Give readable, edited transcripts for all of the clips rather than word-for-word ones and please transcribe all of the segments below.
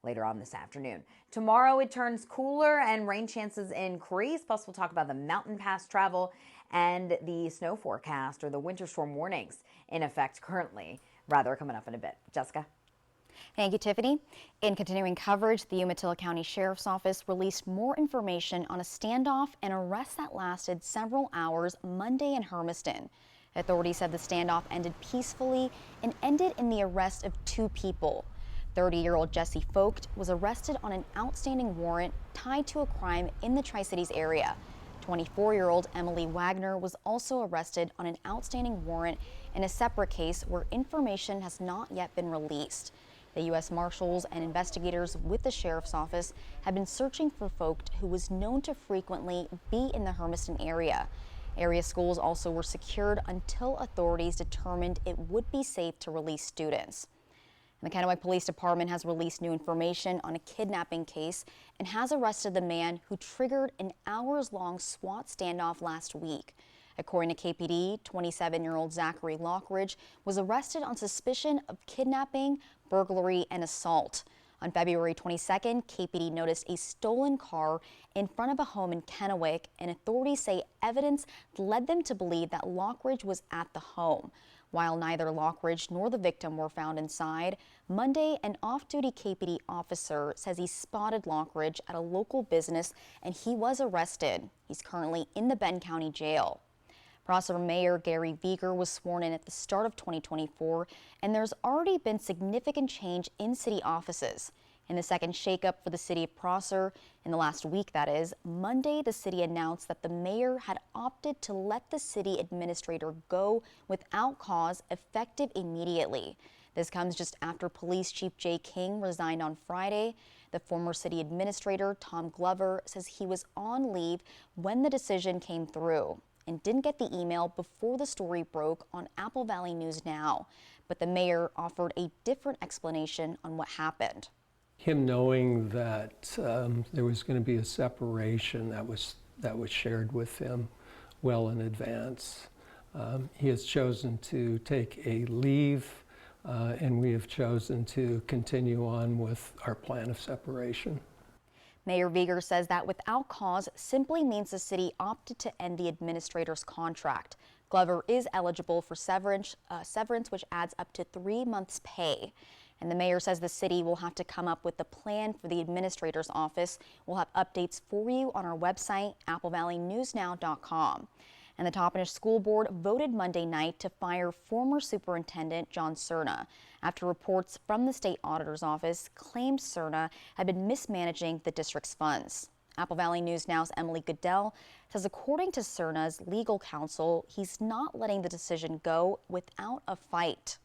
later on this afternoon. Tomorrow it turns cooler and rain chances increase. Plus, we'll talk about the mountain pass travel and the snow forecast, or the winter storm warnings in effect currently, coming up in a bit. Jessica? Thank you, Tiffany. In continuing coverage, the Umatilla County Sheriff's Office released more information on a standoff and arrest that lasted several hours Monday in Hermiston. Authorities said the standoff ended peacefully and ended in the arrest of 2 people. 30-year-old Jesse Vogt was arrested on an outstanding warrant tied to a crime in the Tri-Cities area. 24-year-old Emily Wagner was also arrested on an outstanding warrant in a separate case where information has not yet been released. The U.S. Marshals and investigators with the Sheriff's Office have been searching for Vogt, who was known to frequently be in the Hermiston area. Area schools also were secured until authorities determined it would be safe to release students. The Kennewick Police Department has released new information on a kidnapping case and has arrested the man who triggered an hours-long SWAT standoff last week. According to KPD, 27-year-old Zachary Lockridge was arrested on suspicion of kidnapping, burglary, and assault. On February 22nd, KPD noticed a stolen car in front of a home in Kennewick, and authorities say evidence led them to believe that Lockridge was at the home. While neither Lockridge nor the victim were found inside, Monday, an off-duty KPD officer says he spotted Lockridge at a local business and he was arrested. He's currently in the Benton County Jail. Prosser Mayor Gary Veiger was sworn in at the start of 2024, and there's already been significant change in city offices. In the second shakeup for the city of Prosser, in the last week that is, Monday the city announced that the mayor had opted to let the city administrator go without cause, effective immediately. This comes just after Police Chief Jay King resigned on Friday. The former city administrator, Tom Glover, says he was on leave when the decision came through and didn't get the email before the story broke on Apple Valley News Now. But the mayor offered a different explanation on what happened. Him knowing that there was going to be a separation that was shared with him well in advance. He has chosen to take a leave, and we have chosen to continue on with our plan of separation. Mayor Veiger says that without cause simply means the city opted to end the administrator's contract. Glover is eligible for severance, which adds up to 3 months' pay. And the mayor says the city will have to come up with a plan for the administrator's office. We'll have updates for you on our website, applevalleynewsnow.com. And the Toppenish School Board voted Monday night to fire former Superintendent John Cerna after reports from the state auditor's office claimed Cerna had been mismanaging the district's funds. Apple Valley News Now's Emily Goodell says according to Cerna's legal counsel, he's not letting the decision go without a fight.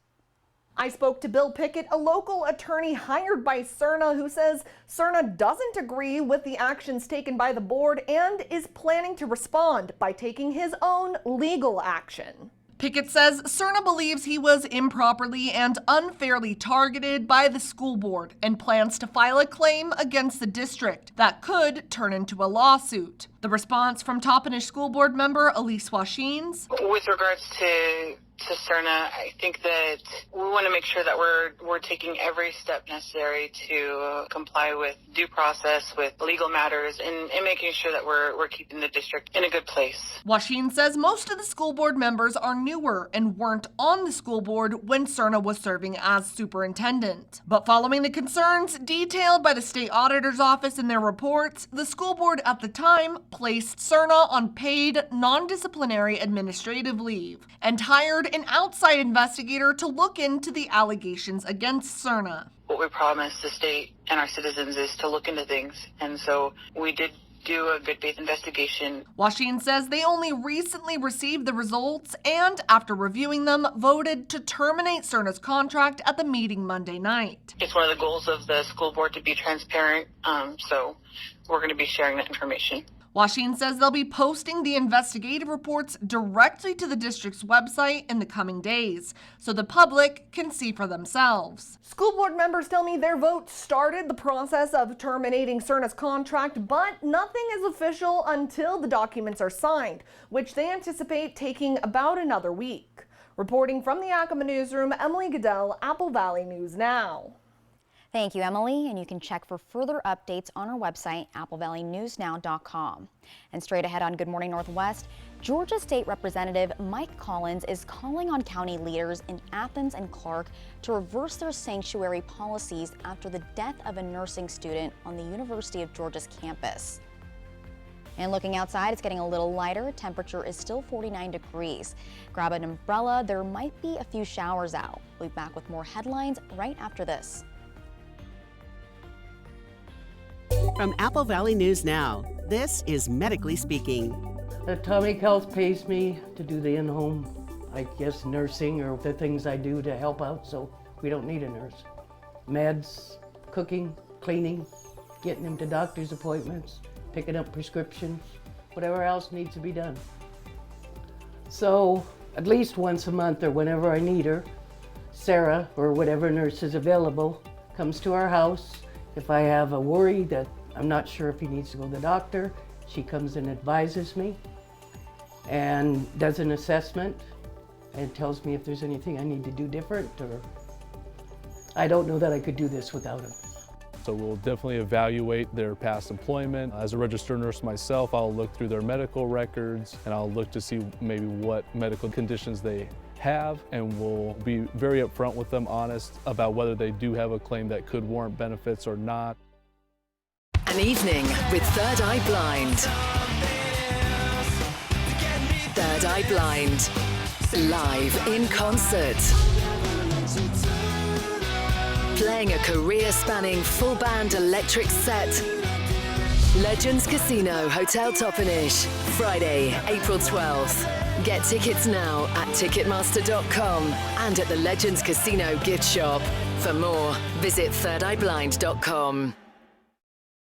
I spoke to Bill Pickett, a local attorney hired by Cerna, who says Cerna doesn't agree with the actions taken by the board and is planning to respond by taking his own legal action. Pickett says Cerna believes he was improperly and unfairly targeted by the school board and plans to file a claim against the district that could turn into a lawsuit. The response from Toppenish School Board member Elise Washines. With regards to Cerna, I think that we want to make sure that we're taking every step necessary to comply with due process, with legal matters, and making sure that we're keeping the district in a good place. Washines says most of the school board members are newer and weren't on the school board when Cerna was serving as superintendent. But following the concerns detailed by the state auditor's office in their reports, the school board at the time placed Cerna on paid non-disciplinary administrative leave and hired an outside investigator to look into the allegations against Cerna. What we promised the state and our citizens is to look into things, and so we did do a good faith investigation. Washington says they only recently received the results and, after reviewing them, voted to terminate Cerna's contract at the meeting Monday night. It's one of the goals of the school board to be transparent, so we're going to be sharing that information. Washington says they'll be posting the investigative reports directly to the district's website in the coming days so the public can see for themselves. School board members tell me their vote started the process of terminating Cerna's contract, but nothing is official until the documents are signed, which they anticipate taking about another week. Reporting from the Yakima newsroom, Emily Goodell, Apple Valley News Now. Thank you, Emily, and you can check for further updates on our website, applevalleynewsnow.com. And straight ahead on Good Morning Northwest, Georgia State Representative Mike Collins is calling on county leaders in Athens and Clark to reverse their sanctuary policies after the death of a nursing student on the University of Georgia's campus. And looking outside, it's getting a little lighter. Temperature is still 49 degrees. Grab an umbrella. There might be a few showers out. We'll be back with more headlines right after this. From Apple Valley News Now, this is Medically Speaking. Atomic Health pays me to do the in-home, I guess, nursing or the things I do to help out, so we don't need a nurse. Meds, cooking, cleaning, getting them to doctor's appointments, picking up prescriptions, whatever else needs to be done. So at least once a month or whenever I need her, Sarah, or whatever nurse is available, comes to our house. If I have a worry that I'm not sure if he needs to go to the doctor, she comes and advises me and does an assessment and tells me if there's anything I need to do different, or I don't know that I could do this without him. So we'll definitely evaluate their past employment. As a registered nurse myself, I'll look through their medical records and I'll look to see maybe what medical conditions they have, and we'll be very upfront with them, honest about whether they do have a claim that could warrant benefits or not. An evening with Third Eye Blind. Third Eye Blind, live in concert. Playing a career-spanning full-band electric set. Legends Casino, Hotel Toppenish, Friday, April 12th. Get tickets now at Ticketmaster.com and at the Legends Casino gift shop. For more, visit thirdeyeblind.com.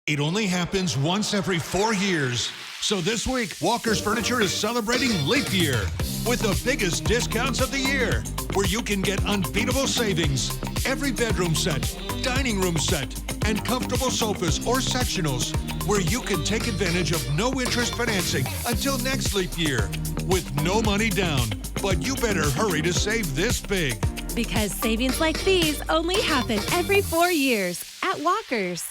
It only happens once every 4 years. So this week, Walker's Furniture is celebrating Leap Year with the biggest discounts of the year, where you can get unbeatable savings. Every bedroom set, dining room set, and comfortable sofas or sectionals, where you can take advantage of no-interest financing until next Leap Year with no money down. But you better hurry to save this big. Because savings like these only happen every 4 years at Walker's.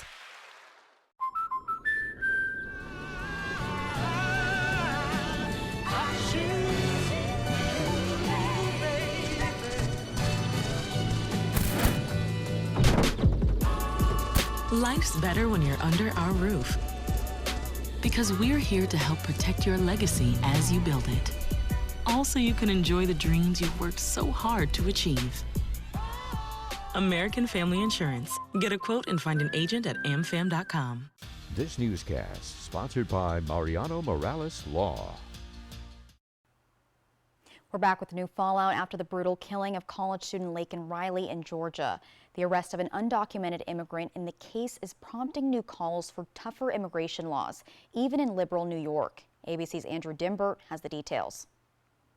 Life's better when you're under our roof. Because we're here to help protect your legacy as you build it. Also, you can enjoy the dreams you've worked so hard to achieve. American Family Insurance. Get a quote and find an agent at amfam.com. This newscast sponsored by Mariano Morales Law. We're back with new fallout after the brutal killing of college student Laken Riley in Georgia. The arrest of an undocumented immigrant in the case is prompting new calls for tougher immigration laws, even in liberal New York. ABC's Andrew Dimbert has the details.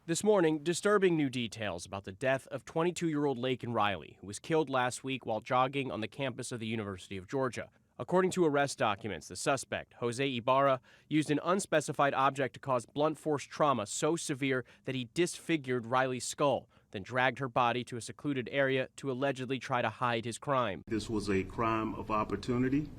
This morning, disturbing new details about the death of 22-year-old Laken Riley, who was killed last week while jogging on the campus of the University of Georgia. According to arrest documents, the suspect, Jose Ibarra, used an unspecified object to cause blunt force trauma so severe that he disfigured Riley's skull, then dragged her body to a secluded area to allegedly try to hide his crime. This was a crime of opportunity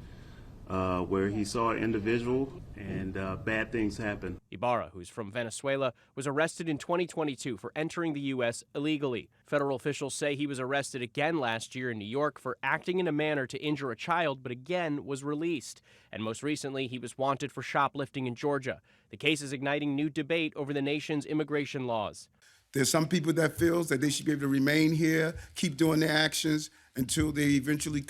where he saw an individual and bad things happened. Ibarra, who's from Venezuela, was arrested in 2022 for entering the U.S. illegally. Federal officials say he was arrested again last year in New York for acting in a manner to injure a child, but again was released. And most recently, he was wanted for shoplifting in Georgia. The case is igniting new debate over the nation's immigration laws. There's some people that feels that they should be able to remain here, keep doing their actions until they eventually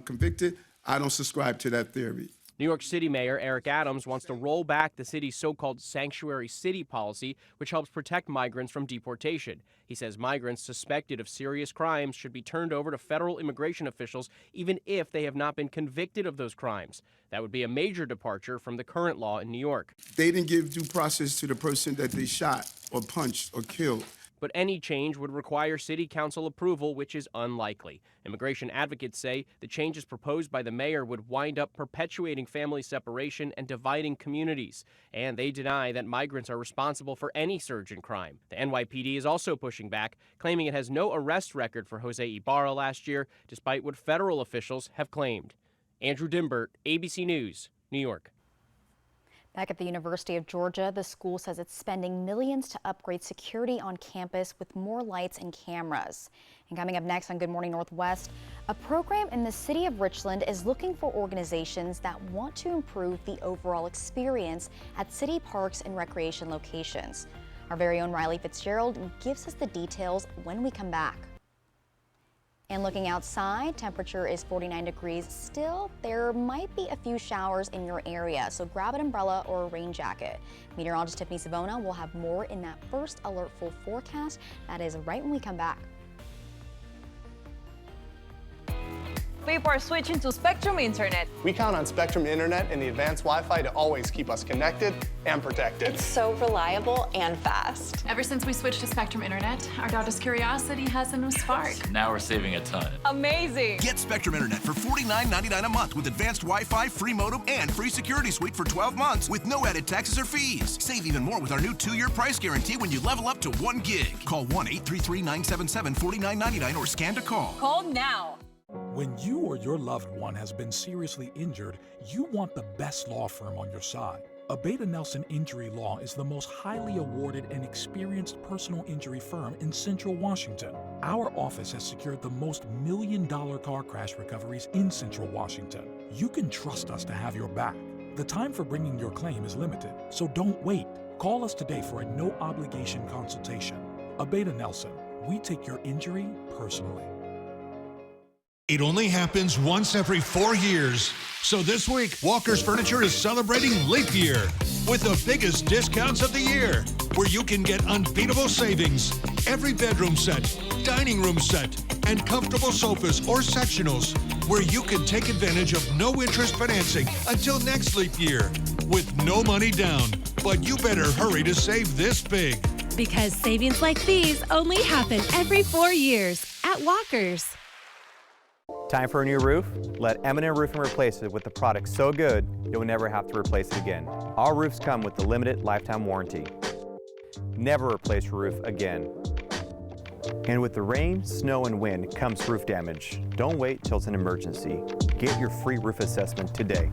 convicted. I don't subscribe to that theory. New York City Mayor Eric Adams wants to roll back the city's so-called sanctuary city policy, which helps protect migrants from deportation. He says migrants suspected of serious crimes should be turned over to federal immigration officials, even if they have not been convicted of those crimes. That would be a major departure from the current law in New York. They didn't give due process to the person that they shot or punched or killed. but any change would require city council approval, which is unlikely. Immigration advocates say the changes proposed by the mayor would wind up perpetuating family separation and dividing communities. And they deny that migrants are responsible for any surge in crime. The NYPD is also pushing back, claiming it has no arrest record for Jose Ibarra last year, despite what federal officials have claimed. Andrew Dimbert, ABC News, New York. Back at the University of Georgia, the school says it's spending millions to upgrade security on campus with more lights and cameras. And coming up next on Good Morning Northwest, a program in the city of Richland is looking for organizations that want to improve the overall experience at city parks and recreation locations. Our very own Riley Fitzgerald gives us the details when we come back. And looking outside, temperature is 49 degrees. Still, there might be a few showers in your area, so grab an umbrella or a rain jacket. Meteorologist Tiffany Savona will have more in that first alert full forecast. That is right when we come back. People are switching to Spectrum Internet. We count on Spectrum Internet and the advanced Wi-Fi to always keep us connected and protected. It's so reliable and fast. Ever since we switched to Spectrum Internet, our daughter's curiosity has a new spark. Now we're saving a ton. Amazing. Get Spectrum Internet for $49.99 a month with advanced Wi-Fi, free modem, and free security suite for 12 months with no added taxes or fees. Save even more with our new 2-year price guarantee when you level up to 1 gig. Call 1-833-977-4999 or scan to call. Call now. When you or your loved one has been seriously injured, you want the best law firm on your side. Abeta Nelson Injury Law is the most highly awarded and experienced personal injury firm in Central Washington. Our office has secured the most million-dollar car crash recoveries in Central Washington. You can trust us to have your back. The time for bringing your claim is limited, so don't wait. Call us today for a no-obligation consultation. Abeta Nelson, we take your injury personally. It only happens once every 4 years. So this week, Walker's Furniture is celebrating Leap Year with the biggest discounts of the year, where you can get unbeatable savings. Every bedroom set, dining room set, and comfortable sofas or sectionals, where you can take advantage of no-interest financing until next Leap Year with no money down. But you better hurry to save this big. Because savings like these only happen every 4 years at Walker's. Time for a new roof? Let M&M Roofing replace it with a product so good you'll never have to replace it again. Our roofs come with the limited lifetime warranty. Never replace your roof again. And with the rain, snow, and wind comes roof damage. Don't wait till it's an emergency. Get your free roof assessment today.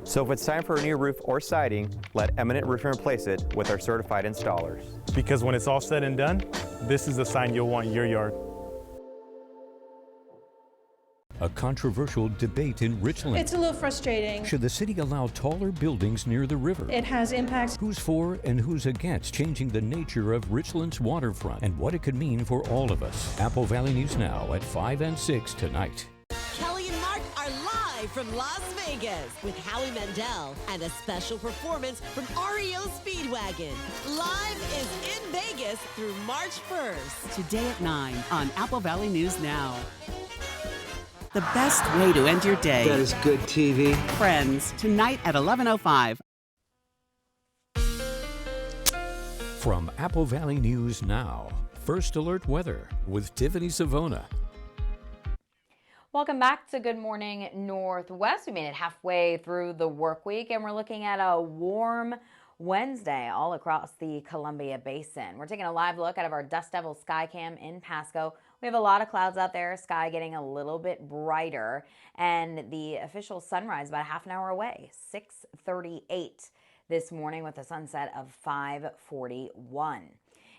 So if it's time for a new roof or siding, let M&M Roofing replace it with our certified installers. Because when it's all said and done, this is the sign you'll want in your yard. A controversial debate in Richland. It's a little frustrating. Should the city allow taller buildings near the river? It has impacts. Who's for and who's against changing the nature of Richland's waterfront and what it could mean for all of us? Apple Valley News Now at 5 and 6 tonight. Kelly and Mark are live from Las Vegas with Howie Mandel and a special performance from REO Speedwagon. Live is in Vegas through March 1st. Today at 9 on Apple Valley News Now. The best way to end your day. That is good TV. Friends, tonight at 11:05. From Apple Valley News Now, First Alert Weather with Tiffany Savona. Welcome back to Good Morning Northwest. We made it halfway through the work week, and we're looking at a warm Wednesday all across the Columbia Basin. We're taking a live look out of our Dust Devil Sky Cam in Pasco. We have a lot of clouds out there, sky getting a little bit brighter, and the official sunrise about a half an hour away, 6:38 this morning with a sunset of 5:41.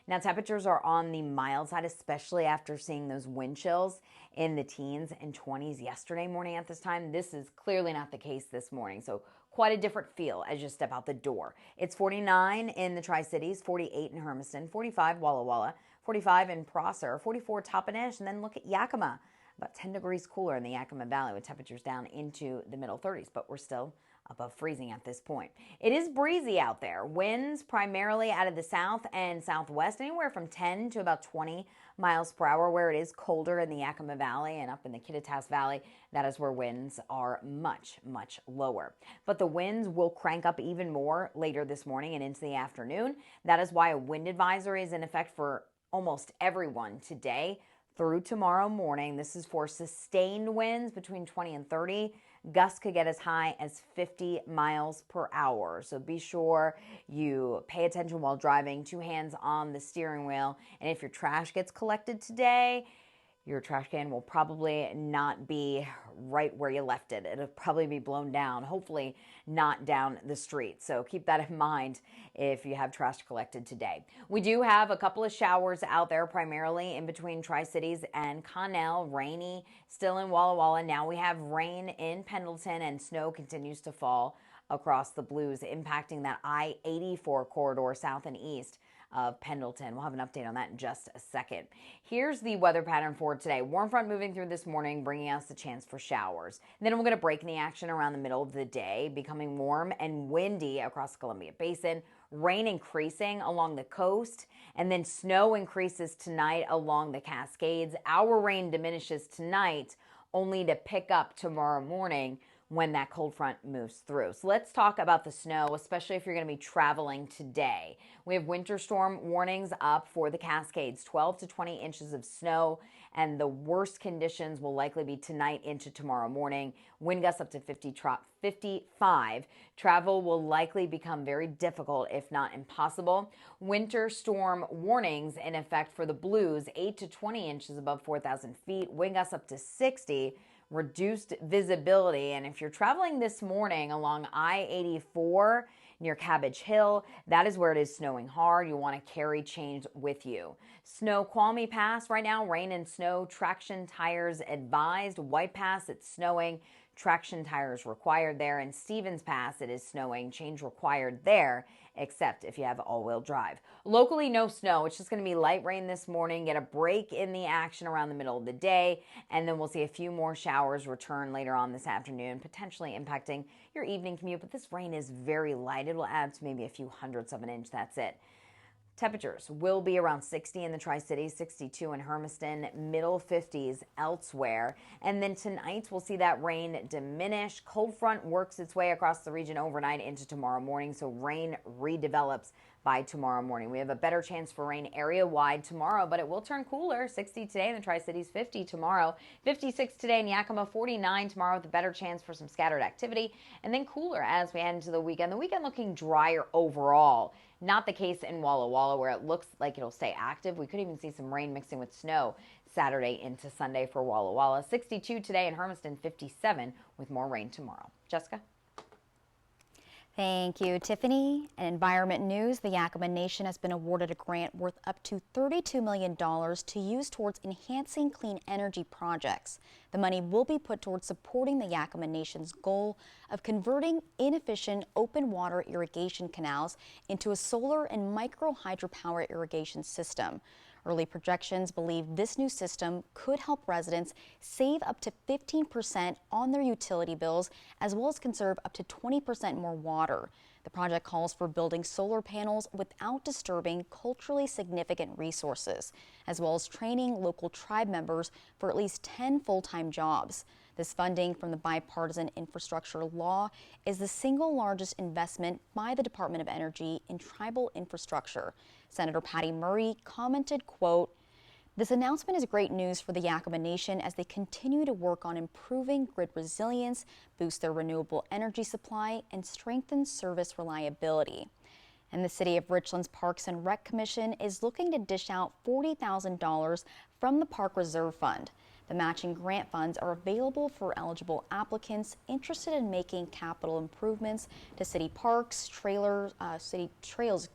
Now, temperatures are on the mild side, especially after seeing those wind chills in the teens and 20s yesterday morning at this time. This is clearly not the case this morning, so quite a different feel as you step out the door. It's 49 in the Tri-Cities, 48 in Hermiston, 45 Walla Walla, 45 in Prosser, 44 Toppenish, and then look at Yakima. About 10 degrees cooler in the Yakima Valley with temperatures down into the middle 30s, but we're still above freezing at this point. It is breezy out there. Winds primarily out of the south and southwest, anywhere from 10 to about 20 miles per hour, where it is colder in the Yakima Valley and up in the Kittitas Valley. That is where winds are much, much lower. But the winds will crank up even more later this morning and into the afternoon. That is why a wind advisory is in effect for almost everyone today through tomorrow morning. This is for sustained winds between 20 and 30. Gusts could get as high as 50 miles per hour. So be sure you pay attention while driving, 2 hands on the steering wheel. And if your trash gets collected today, your trash can will probably not be right where you left it. It'll probably be blown down, hopefully not down the street. So keep that in mind if you have trash collected today. We do have a couple of showers out there, primarily in between Tri-Cities and Connell. Rainy still in Walla Walla. Now we have rain in Pendleton, and snow continues to fall across the Blues, impacting that I-84 corridor south and east of Pendleton. We'll have an update on that in just a second. Here's the weather pattern for today. Warm front moving through this morning, bringing us the chance for showers. And then we're going to break in the action around the middle of the day, becoming warm and windy across the Columbia Basin. Rain increasing along the coast, and then snow increases tonight along the Cascades. Our rain diminishes tonight, only to pick up tomorrow morning when that cold front moves through. So let's talk about the snow, especially if you're going to be traveling today. We have winter storm warnings up for the Cascades, 12 to 20 inches of snow, and the worst conditions will likely be tonight into tomorrow morning. Wind gusts up to 55. Travel will likely become very difficult, if not impossible. Winter storm warnings in effect for the Blues, 8 to 20 inches above 4,000 feet. Wind gusts up to 60. Reduced visibility. And if you're traveling this morning along I-84 near Cabbage Hill, that is where it is snowing hard. You want to carry chains with you. Snoqualmie Pass right now, rain and snow, traction tires advised. White Pass, it's snowing, traction tires required there. And Stevens Pass, it is snowing, change required there, except if you have all-wheel drive. Locally, no snow. It's just going to be light rain this morning. Get a break in the action around the middle of the day, and then we'll see a few more showers return later on this afternoon, potentially impacting your evening commute. But this rain is very light. It will add to maybe a few hundredths of an inch. That's it. Temperatures will be around 60 in the Tri-Cities, 62 in Hermiston, middle 50s elsewhere. And then tonight we'll see that rain diminish. Cold front works its way across the region overnight into tomorrow morning, so rain redevelops by tomorrow morning. We have a better chance for rain area-wide tomorrow, but it will turn cooler. 60 today in the Tri-Cities, 50 tomorrow. 56 today in Yakima, 49 tomorrow with a better chance for some scattered activity. And then cooler as we head into the weekend. The weekend looking drier overall. Not the case in Walla Walla, where it looks like it'll stay active. We could even see some rain mixing with snow Saturday into Sunday for Walla Walla. 62 today in Hermiston, 57 with more rain tomorrow. Jessica? Thank you, Tiffany. In environment news, the Yakima Nation has been awarded a grant worth up to $32 million to use towards enhancing clean energy projects. The money will be put towards supporting the Yakima Nation's goal of converting inefficient open water irrigation canals into a solar and micro hydropower irrigation system. Early projections believe this new system could help residents save up to 15% on their utility bills, as well as conserve up to 20% more water. The project calls for building solar panels without disturbing culturally significant resources, as well as training local tribe members for at least 10 full-time jobs. This funding from the Bipartisan Infrastructure Law is the single largest investment by the Department of Energy in tribal infrastructure. Senator Patty Murray commented, quote, "This announcement is great news for the Yakima Nation as they continue to work on improving grid resilience, boost their renewable energy supply, and strengthen service reliability." And the City of Richland's Parks and Rec Commission is looking to dish out $40,000 from the Park Reserve Fund. The matching grant funds are available for eligible applicants interested in making capital improvements to city parks, city trails,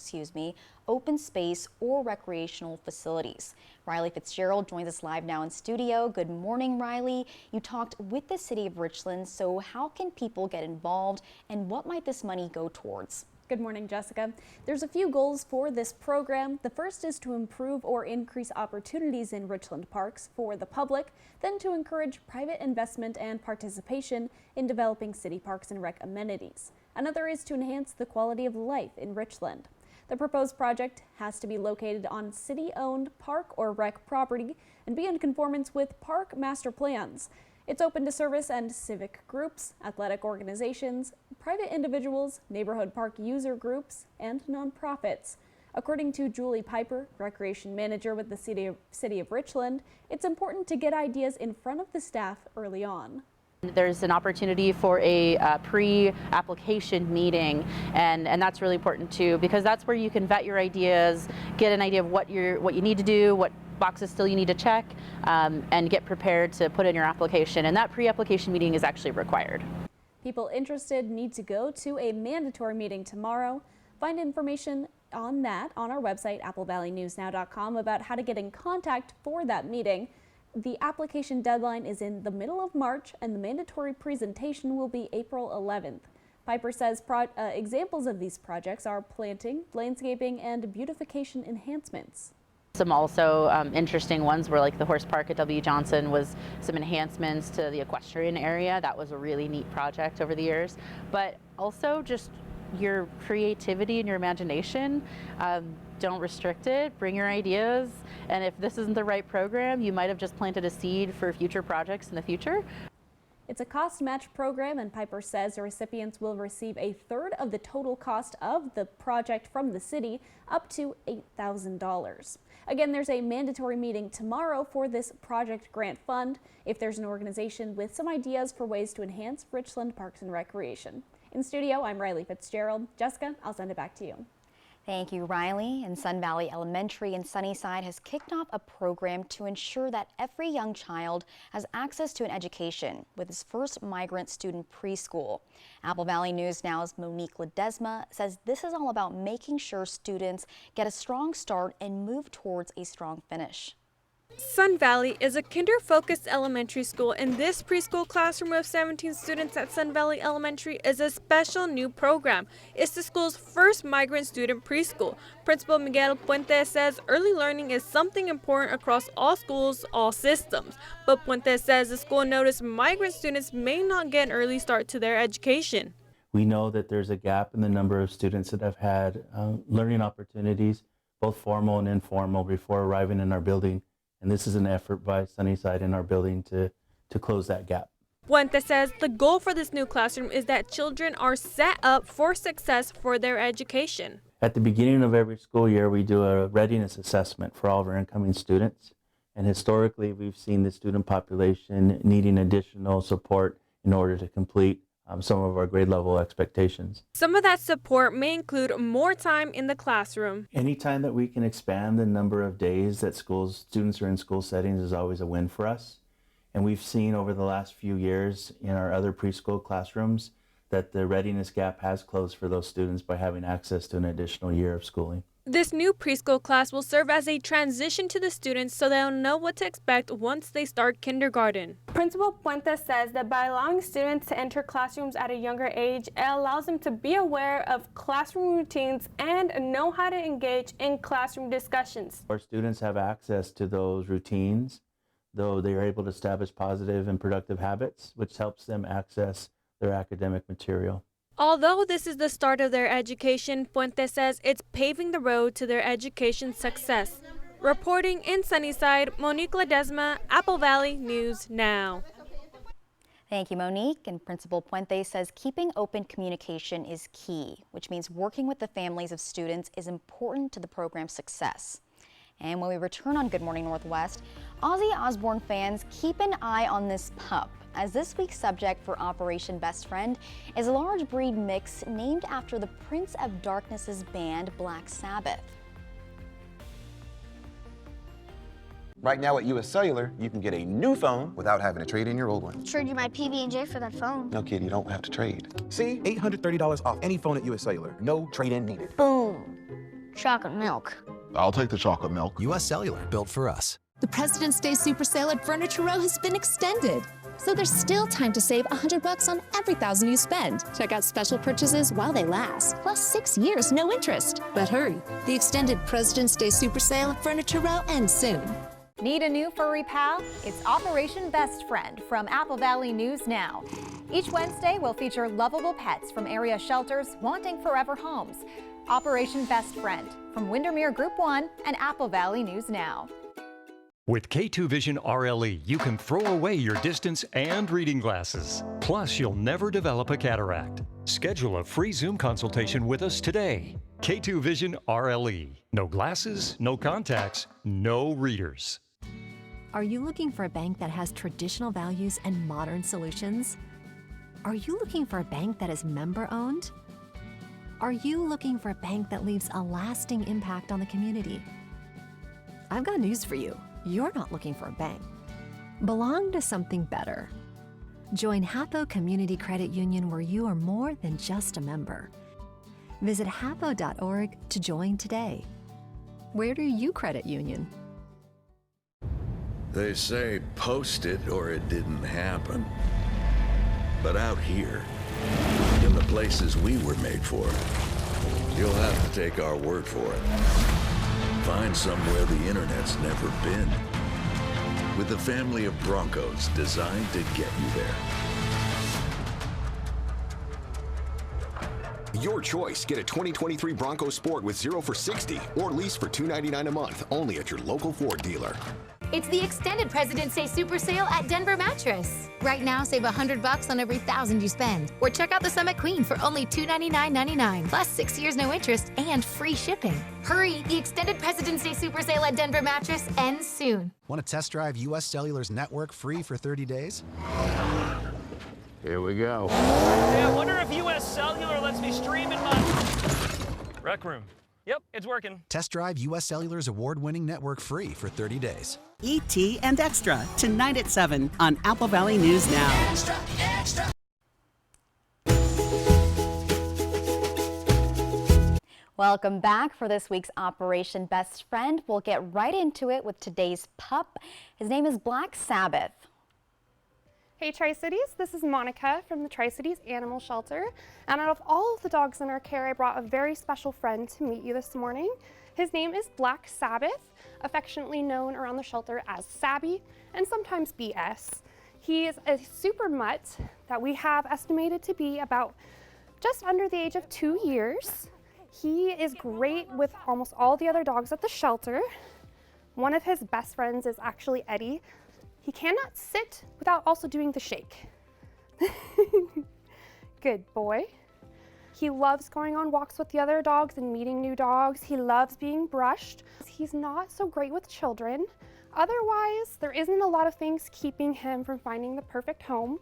open space, or recreational facilities. Riley Fitzgerald joins us live now in studio. Good morning, Riley. You talked with the City of Richland, so how can people get involved and what might this money go towards? Good morning, Jessica. There's a few goals for this program. The first is to improve or increase opportunities in Richland parks for the public, then to encourage private investment and participation in developing city parks and rec amenities. Another is to enhance the quality of life in Richland. The proposed project has to be located on city-owned park or rec property and be in conformance with park master plans. It's open to service and civic groups, athletic organizations, private individuals, neighborhood park user groups, and nonprofits. According to Julie Piper, recreation manager with the City of Richland, it's important to get ideas in front of the staff early on. There's an opportunity for a pre-application meeting, and that's really important too, because that's where you can vet your ideas, get an idea of what you need to do, what boxes still you need to check, and get prepared to put in your application. And that pre-application meeting is actually required. People interested need to go to a mandatory meeting tomorrow. Find information on that on our website, applevalleyNewsNow.com, about how to get in contact for that meeting. The application deadline is in the middle of March, and the mandatory presentation will be April 11th. Piper says examples of these projects are planting, landscaping, and beautification enhancements. Some also interesting ones were like the horse park at W. Johnson was some enhancements to the equestrian area. That was a really neat project over the years. But also just your creativity and your imagination. Don't restrict it, bring your ideas, and if this isn't the right program, you might have just planted a seed for future projects in the future. It's a cost match program, and Piper says the recipients will receive a third of the total cost of the project from the city, up to $8,000. Again, there's a mandatory meeting tomorrow for this project grant fund if there's an organization with some ideas for ways to enhance Richland Parks and Recreation. In studio, I'm Riley Fitzgerald. Jessica, I'll send it back to you. Thank you, Riley. And Sun Valley Elementary in Sunnyside has kicked off a program to ensure that every young child has access to an education with its first migrant student preschool. Apple Valley News Now's Monique Ledesma says this is all about making sure students get a strong start and move towards a strong finish. Sun Valley is a kinder-focused elementary school, and this preschool classroom of 17 students at Sun Valley Elementary is a special new program. It's the school's first migrant student preschool. Principal Miguel Puente says early learning is something important across all schools, all systems. But Puente says the school noticed migrant students may not get an early start to their education. We know that there's a gap in the number of students that have had learning opportunities, both formal and informal, before arriving in our building. And this is an effort by Sunnyside in our building to close that gap. Puente says the goal for this new classroom is that children are set up for success for their education. At the beginning of every school year, we do a readiness assessment for all of our incoming students. And historically, we've seen the student population needing additional support in order to complete some of our grade level expectations. Some of that support may include more time in the classroom. Anytime that we can expand the number of days that students are in school settings is always a win for us. And we've seen over the last few years in our other preschool classrooms that the readiness gap has closed for those students by having access to an additional year of schooling. This new preschool class will serve as a transition to the students so they'll know what to expect once they start kindergarten. Principal Puente says that by allowing students to enter classrooms at a younger age, it allows them to be aware of classroom routines and know how to engage in classroom discussions. Our students have access to those routines, though they are able to establish positive and productive habits, which helps them access their academic material. Although this is the start of their education, Puente says it's paving the road to their education success. Reporting in Sunnyside, Monique Ledesma, Apple Valley News Now. Thank you, Monique. And Principal Puente says keeping open communication is key, which means working with the families of students is important to the program's success. And when we return on Good Morning Northwest, Ozzy Osbourne fans keep an eye on this pup, as this week's subject for Operation Best Friend is a large breed mix named after the Prince of Darkness's band Black Sabbath. Right now at US Cellular, you can get a new phone without having to trade in your old one. Trade you my PB&J for that phone. No, kid, you don't have to trade. See? $830 off any phone at US Cellular. No trade-in needed. Boom. Chocolate milk. I'll take the chocolate milk. US Cellular, built for us. The President's Day Super Sale at Furniture Row has been extended, so there's still time to save $100 on every $1,000 you spend. Check out special purchases while they last, plus 6 years, no interest. But hurry, the extended President's Day Super Sale at Furniture Row ends soon. Need a new furry pal? It's Operation Best Friend from Apple Valley News Now. Each Wednesday, we'll feature lovable pets from area shelters wanting forever homes. Operation Best Friend from Windermere Group 1 and Apple Valley News Now. With K2 Vision RLE, you can throw away your distance and reading glasses. Plus, you'll never develop a cataract. Schedule a free Zoom consultation with us today. K2 Vision RLE. No glasses, no contacts, no readers. Are you looking for a bank that has traditional values and modern solutions? Are you looking for a bank that is member-owned? Are you looking for a bank that leaves a lasting impact on the community? I've got news for you. You're not looking for a bank. Belong to something better. Join Hapo Community Credit Union, where you are more than just a member. Visit hapo.org to join today. Where do you credit union? They say post it or it didn't happen. But out here, in the places we were made for, you'll have to take our word for it. Find somewhere the internet's never been. With a family of Broncos designed to get you there. Your choice. Get a 2023 Bronco Sport with 0 for 60 or lease for $299 a month only at your local Ford dealer. It's the extended President's Day Super Sale at Denver Mattress. Right now, save $100 on every $1,000 you spend. Or check out the Summit Queen for only $299.99, plus 6 years no interest and free shipping. Hurry, the extended President's Day Super Sale at Denver Mattress ends soon. Want to test drive U.S. Cellular's network free for 30 days? Here we go. Hey, I wonder if U.S. Cellular lets me stream in my rec room. Yep, it's working. Test drive U.S. Cellular's award-winning network free for 30 days. E.T. and Extra, tonight at 7 on Apple Valley News Now. Extra, extra. Welcome back for this week's Operation Best Friend. We'll get right into it with today's pup. His name is Black Sabbath. Hey Tri-Cities, this is Monica from the Tri-Cities Animal Shelter. And out of all of the dogs in our care, I brought a very special friend to meet you this morning. His name is Black Sabbath, affectionately known around the shelter as Sabby, and sometimes BS. He is a super mutt that we have estimated to be about just under the age of 2 years. He is great with almost all the other dogs at the shelter. One of his best friends is actually Eddie. He cannot sit without also doing the shake. Good boy. He loves going on walks with the other dogs and meeting new dogs. He loves being brushed. He's not so great with children. Otherwise, there isn't a lot of things keeping him from finding the perfect home.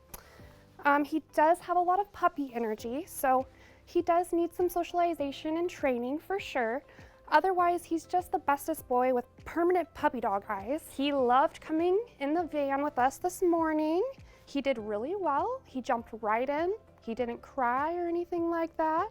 He does have a lot of puppy energy, so he does need some socialization and training for sure. Otherwise, he's just the bestest boy with permanent puppy dog eyes. He loved coming in the van with us this morning. He did really well. He jumped right in. He didn't cry or anything like that.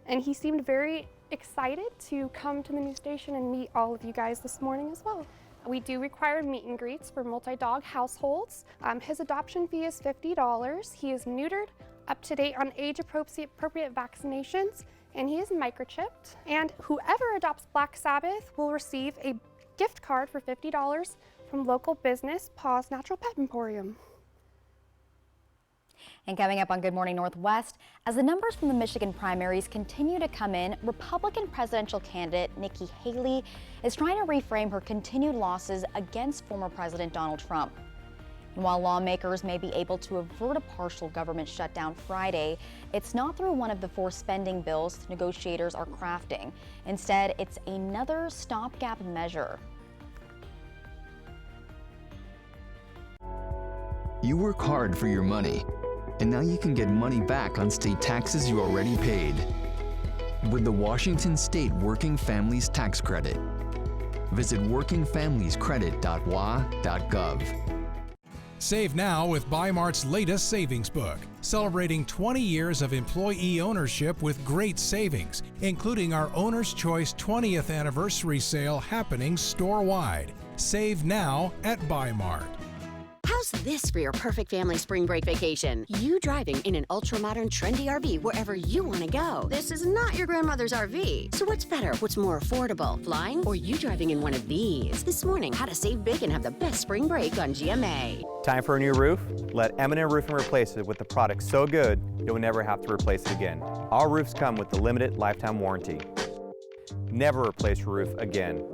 And he seemed very excited to come to the new station and meet all of you guys this morning as well. We do require meet and greets for multi-dog households. His adoption fee is $50. He is neutered, up to date on age-appropriate vaccinations, and he is microchipped. And whoever adopts Black Sabbath will receive a gift card for $50 from local business Paws Natural Pet Emporium. And coming up on Good Morning Northwest, as the numbers from the Michigan primaries continue to come in, Republican presidential candidate Nikki Haley is trying to reframe her continued losses against former President Donald Trump. And while lawmakers may be able to avert a partial government shutdown Friday, it's not through one of the 4 spending bills negotiators are crafting. Instead, it's another stopgap measure. You work hard for your money, and now you can get money back on state taxes you already paid with the Washington State Working Families Tax Credit. Visit workingfamiliescredit.wa.gov. Save now with Bi-Mart's latest savings book, celebrating 20 years of employee ownership with great savings, including our Owner's Choice 20th anniversary sale happening store-wide. Save now at Bi-Mart. How's this for your perfect family spring break vacation? You driving in an ultra-modern, trendy RV wherever you want to go. This is not your grandmother's RV. So what's better? What's more affordable? Flying or you driving in one of these? This morning, how to save big and have the best spring break on GMA. Time for a new roof? Let M&M Roofing replace it with the product so good you'll never have to replace it again. Our roofs come with the limited lifetime warranty. Never replace your roof again.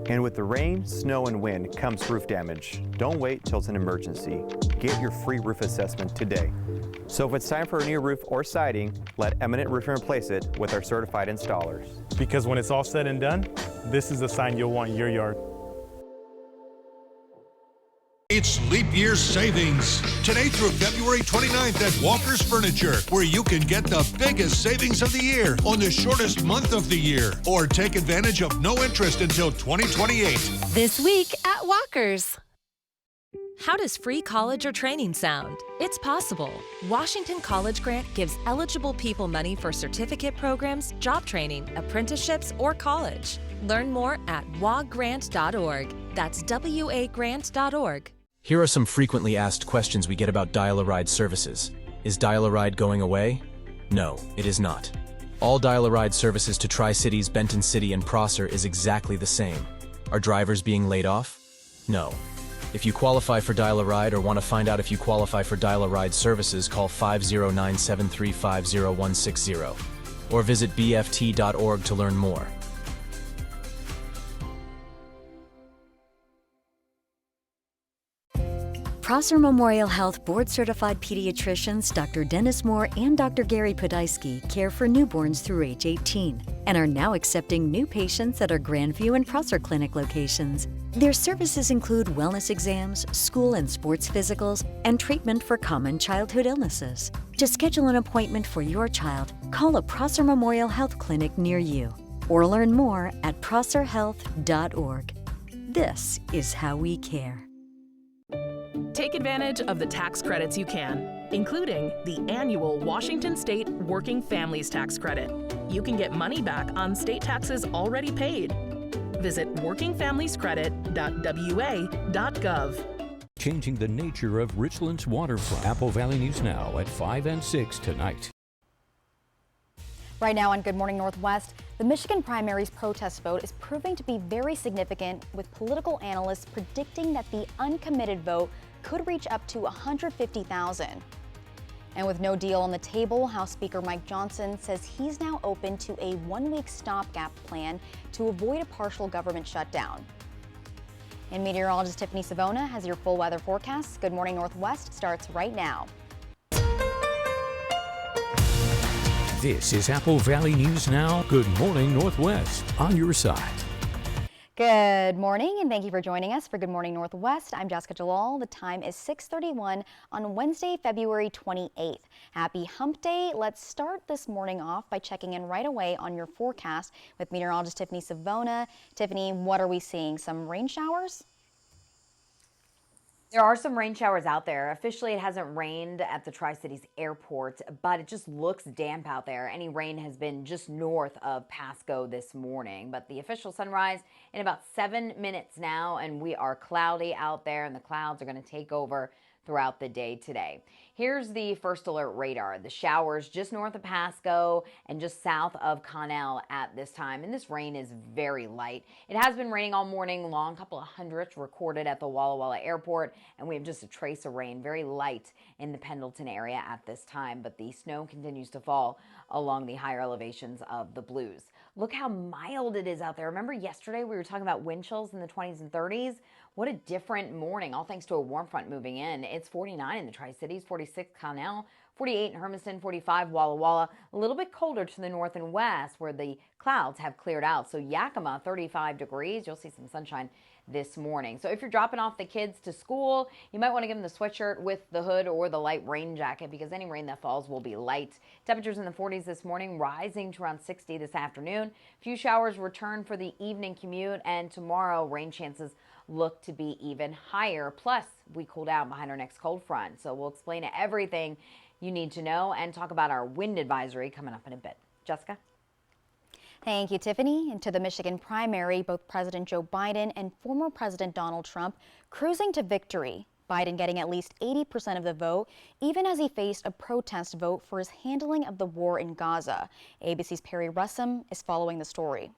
And with the rain, snow, and wind comes roof damage. Don't wait till it's an emergency. Get your free roof assessment today. So if it's time for a new roof or siding, let Eminent Roofing replace it with our certified installers. Because when it's all said and done, this is the sign you'll want in your yard. It's Leap Year Savings. Today through February 29th at Walker's Furniture, where you can get the biggest savings of the year on the shortest month of the year. Or take advantage of no interest until 2028. This week at Walker's. How does free college or training sound? It's possible. Washington College Grant gives eligible people money for certificate programs, job training, apprenticeships, or college. Learn more at waggrant.org. That's wagrant.org. Here are some frequently asked questions we get about Dial-A-Ride services. Is Dial-A-Ride going away? No, it is not. All Dial-A-Ride services to Tri-Cities, Benton City, and Prosser is exactly the same. Are drivers being laid off? No. If you qualify for Dial-A-Ride or want to find out if you qualify for Dial-A-Ride services, call 509-735-0160 or visit bft.org to learn more. Prosser Memorial Health board-certified pediatricians Dr. Dennis Moore and Dr. Gary Podolsky care for newborns through age 18 and are now accepting new patients at our Grandview and Prosser Clinic locations. Their services include wellness exams, school and sports physicals, and treatment for common childhood illnesses. To schedule an appointment for your child, call a Prosser Memorial Health Clinic near you or learn more at prosserhealth.org. This is how we care. Take advantage of the tax credits you can, including the annual Washington State Working Families Tax Credit. You can get money back on state taxes already paid. Visit workingfamiliescredit.wa.gov. Changing the nature of Richland's waterfront. Apple Valley News Now at 5 and 6 tonight. Right now on Good Morning Northwest, the Michigan primaries protest vote is proving to be very significant, with political analysts predicting that the uncommitted vote could reach up to 150,000. And with no deal on the table, House Speaker Mike Johnson says he's now open to a one-week stopgap plan to avoid a partial government shutdown. And meteorologist Tiffany Savona has your full weather forecast. Good Morning Northwest starts right now. This is Apple Valley News Now. Good Morning Northwest, on your side. Good morning, and thank you for joining us for Good Morning Northwest. I'm Jessica Jalal. The time is 6:31 on Wednesday, February 28th. Happy Hump Day. Let's start this morning off by checking in right away on your forecast with meteorologist Tiffany Savona. Tiffany, what are we seeing? Some rain showers? There are some rain showers out there. Officially, it hasn't rained at the Tri-Cities airport, but it just looks damp out there. Any rain has been just north of Pasco this morning, but the official sunrise in about 7 minutes now, and we are cloudy out there, and the clouds are going to take over throughout the day today. Here's the first alert radar. The showers just north of Pasco and just south of Connell at this time. And this rain is very light. It has been raining all morning long, a couple of hundredths recorded at the Walla Walla Airport. And we have just a trace of rain, very light in the Pendleton area at this time. But the snow continues to fall along the higher elevations of the Blues. Look how mild it is out there. Remember yesterday we were talking about wind chills in the 20s and 30s? What a different morning, all thanks to a warm front moving in. It's 49 in the Tri-Cities, 46 Connell, 48 in Hermiston, 45 Walla Walla. A little bit colder to the north and west where the clouds have cleared out. So Yakima, 35 degrees. You'll see some sunshine this morning. So if you're dropping off the kids to school, you might want to give them the sweatshirt with the hood or the light rain jacket, because any rain that falls will be light. Temperatures in the 40s this morning, rising to around 60 this afternoon. A few showers return for the evening commute, and tomorrow rain chances look to be even higher. Plus, we cool down behind our next cold front. So we'll explain everything you need to know and talk about our wind advisory coming up in a bit. Jessica? Thank you, Tiffany. Into the Michigan primary, both President Joe Biden and former President Donald Trump cruising to victory. Biden getting at least 80% of the vote, even as he faced a protest vote for his handling of the war in Gaza. ABC's Perry Russum is following the story.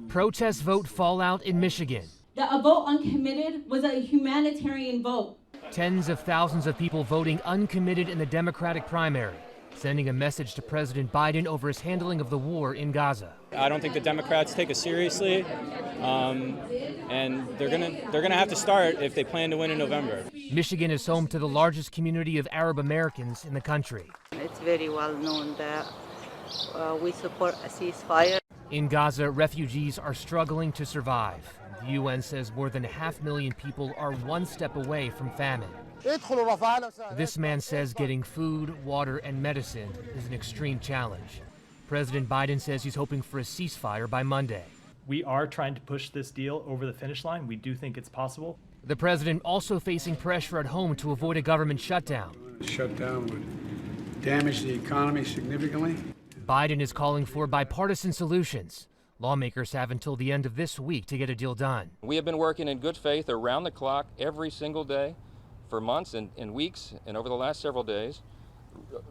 Protest vote fallout in Michigan. A vote uncommitted was a humanitarian vote. Tens of thousands of people voting uncommitted in the Democratic primary. sending a message to President Biden over his handling of the war in Gaza. I don't think the Democrats take us seriously, and they're gonna have to start if they plan to win in November. Michigan is home to the largest community of Arab Americans in the country. It's very well known that we support a ceasefire. In Gaza, refugees are struggling to survive. The UN says more than 500,000 people are one step away from famine. This man says getting food, water, and medicine is an extreme challenge. President Biden says he's hoping for a ceasefire by Monday. We are trying to push this deal over the finish line. We do think it's possible. The president also facing pressure at home to avoid a government shutdown. The shutdown would damage the economy significantly. Biden is calling for bipartisan solutions. Lawmakers have until the end of this week to get a deal done. We have been working in good faith around the clock every single day for months and weeks and over the last several days,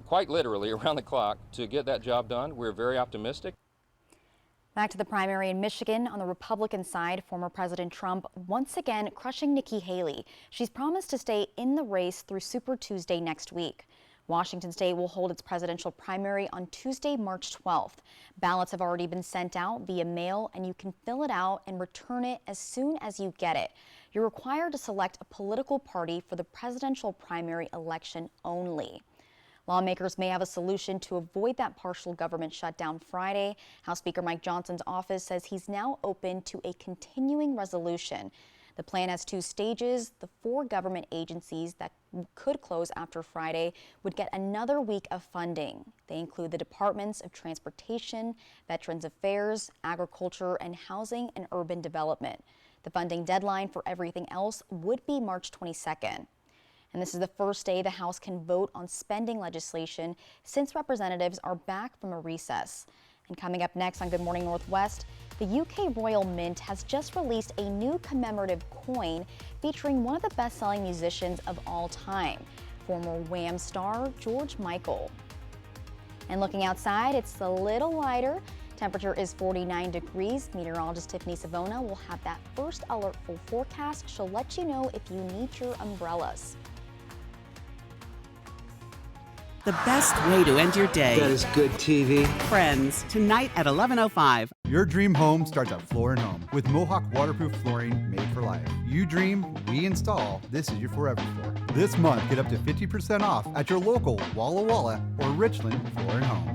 quite literally around the clock, to get that job done. We're very optimistic. Back to the primary in Michigan. On the Republican side, former President Trump once again crushing Nikki Haley. She's promised to stay in the race through Super Tuesday next week. Washington State will hold its presidential primary on Tuesday, March 12th. Ballots have already been sent out via mail, and you can fill it out and return it as soon as you get it. You're required to select a political party for the presidential primary election only. Lawmakers may have a solution to avoid that partial government shutdown Friday. House Speaker Mike Johnson's office says he's now open to a continuing resolution. The plan has 2 stages. The 4 government agencies that could close after Friday would get another week of funding. They include the Departments of Transportation, Veterans Affairs, Agriculture, and Housing and Urban Development. The funding deadline for everything else would be March 22nd. And this is the first day the House can vote on spending legislation since representatives are back from a recess. And coming up next on Good Morning Northwest, the UK Royal Mint has just released a new commemorative coin featuring one of the best-selling musicians of all time, former Wham star George Michael. And looking outside, it's a little lighter. Temperature is 49 degrees. Meteorologist Tiffany Savona will have that first alert full forecast. She'll let you know if you need your umbrellas. The best way to end your day. That is good TV. Friends, tonight at 11:05. Your dream home starts at Floor & Home with Mohawk waterproof flooring made for life. You dream, we install. This is your forever floor. This month, get up to 50% off at your local Walla Walla or Richland Floor & Home.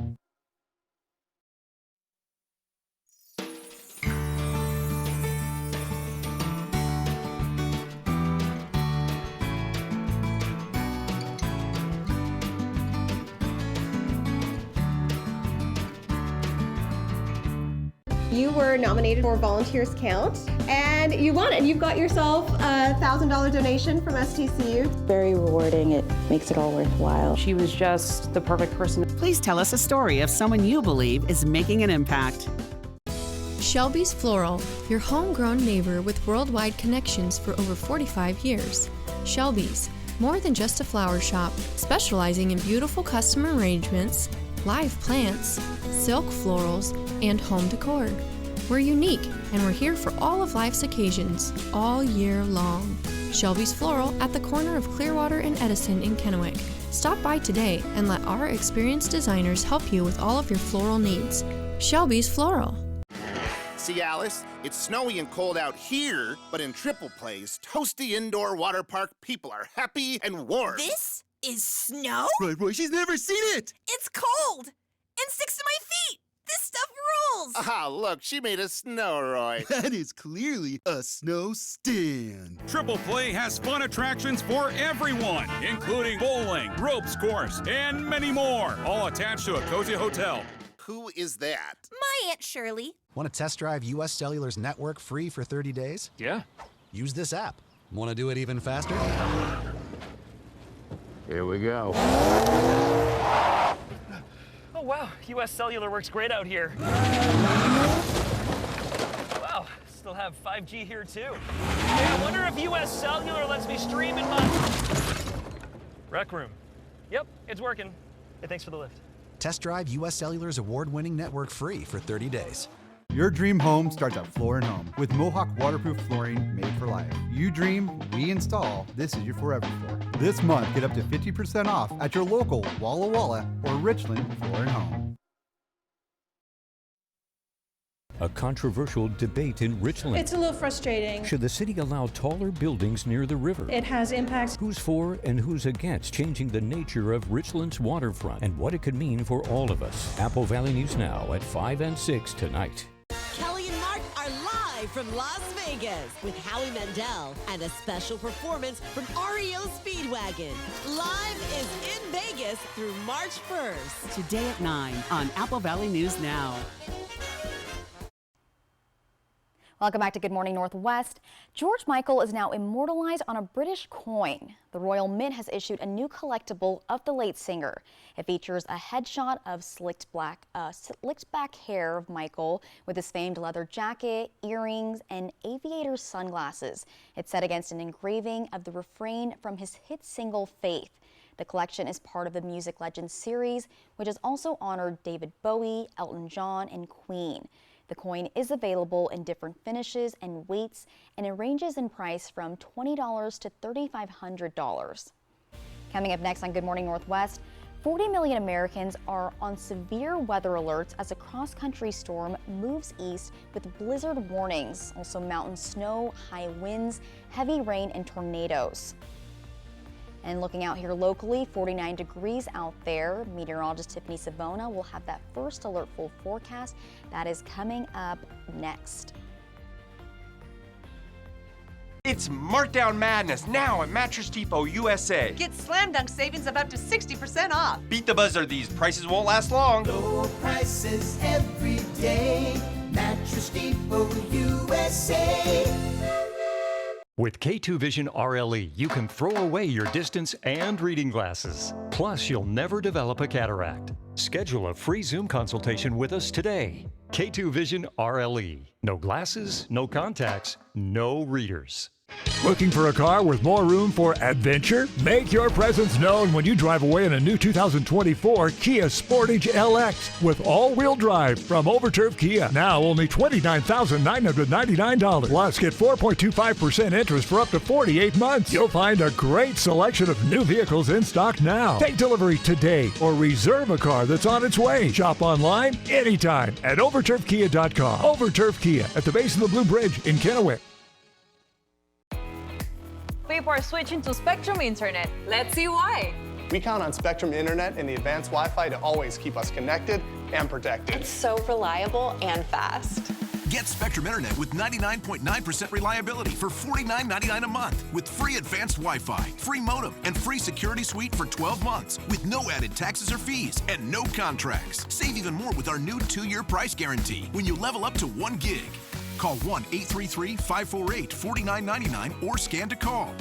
You were nominated for Volunteers Count, and you won it. You've got yourself a $1,000 donation from STCU. Very rewarding. It makes it all worthwhile. She was just the perfect person. Please tell us a story of someone you believe is making an impact. Shelby's Floral, your homegrown neighbor with worldwide connections for over 45 years. Shelby's, more than just a flower shop, specializing in beautiful custom arrangements, live plants, silk florals, and home decor. We're unique, and we're here for all of life's occasions, all year long. Shelby's Floral at the corner of Clearwater and Edison in Kennewick. Stop by today and let our experienced designers help you with all of your floral needs. Shelby's Floral. See, Alice, it's snowy and cold out here, but in Triple Play's toasty indoor water park, people are happy and warm. This is snow? Roy, she's never seen it! It's cold and sticks to my feet. This stuff rules! Ah, look, she made a snow, Roy. That is clearly a snow stand. Triple Play has fun attractions for everyone, including bowling, ropes course, and many more, all attached to a cozy hotel. Who is that? My Aunt Shirley. Want to test drive US Cellular's network free for 30 days? Yeah. Use this app. Want to do it even faster? Here we go. Oh, wow. US Cellular works great out here. Wow. Still have 5G here, too. Hey, I wonder if US Cellular lets me stream in my... Rec Room. Yep, it's working. Hey, thanks for the lift. Test drive US Cellular's award-winning network free for 30 days. Your dream home starts at Floor & Home with Mohawk waterproof flooring made for life. You dream, we install. This is your forever floor. This month, get up to 50% off at your local Walla Walla or Richland Floor & Home. A controversial debate in Richland. It's a little frustrating. Should the city allow taller buildings near the river? It has impacts. Who's for and who's against changing the nature of Richland's waterfront and what it could mean for all of us? Apple Valley News Now at 5 and 6 tonight. Kelly and Mark are live from Las Vegas with Howie Mandel and a special performance from REO Speedwagon. Live is in Vegas through March 1st. Today at 9 on Apple Valley News Now. Welcome back to Good Morning Northwest. George Michael is now immortalized on a British coin. The Royal Mint has issued a new collectible of the late singer. It features a headshot of slicked back hair of Michael with his famed leather jacket, earrings, and aviator sunglasses. It's set against an engraving of the refrain from his hit single Faith. The collection is part of the Music Legends series, which has also honored David Bowie, Elton John, and Queen. The coin is available in different finishes and weights, and it ranges in price from $20 to $3,500. Coming up next on Good Morning Northwest, 40 million Americans are on severe weather alerts as a cross-country storm moves east with blizzard warnings, also mountain snow, high winds, heavy rain, and tornadoes. And looking out here locally, 49 degrees out there. Meteorologist Tiffany Savona will have that first alert full forecast. That is coming up next. It's Markdown Madness now at Mattress Depot USA. Get slam dunk savings of up to 60% off. Beat the buzzer, these prices won't last long. Low prices every day. Mattress Depot USA. With K2 Vision RLE, you can throw away your distance and reading glasses. Plus, you'll never develop a cataract. Schedule a free Zoom consultation with us today. K2 Vision RLE. No glasses, no contacts, no readers. Looking for a car with more room for adventure? Make your presence known when you drive away in a new 2024 Kia Sportage LX with all-wheel drive from Overturf Kia. Now only $29,999. Plus, get 4.25% interest for up to 48 months. You'll find a great selection of new vehicles in stock now. Take delivery today or reserve a car that's on its way. Shop online anytime at overturfkia.com. Overturf Kia at the base of the Blue Bridge in Kennewick. People are switching to Spectrum Internet. Let's see why. We count on Spectrum Internet and the advanced Wi-Fi to always keep us connected and protected. It's so reliable and fast. Get Spectrum Internet with 99.9% reliability for $49.99 a month with free advanced Wi-Fi, free modem, and free security suite for 12 months with no added taxes or fees and no contracts. Save even more with our new 2-year price guarantee when you level up to 1 gig. Call 1-833-548-4999 or scan to call.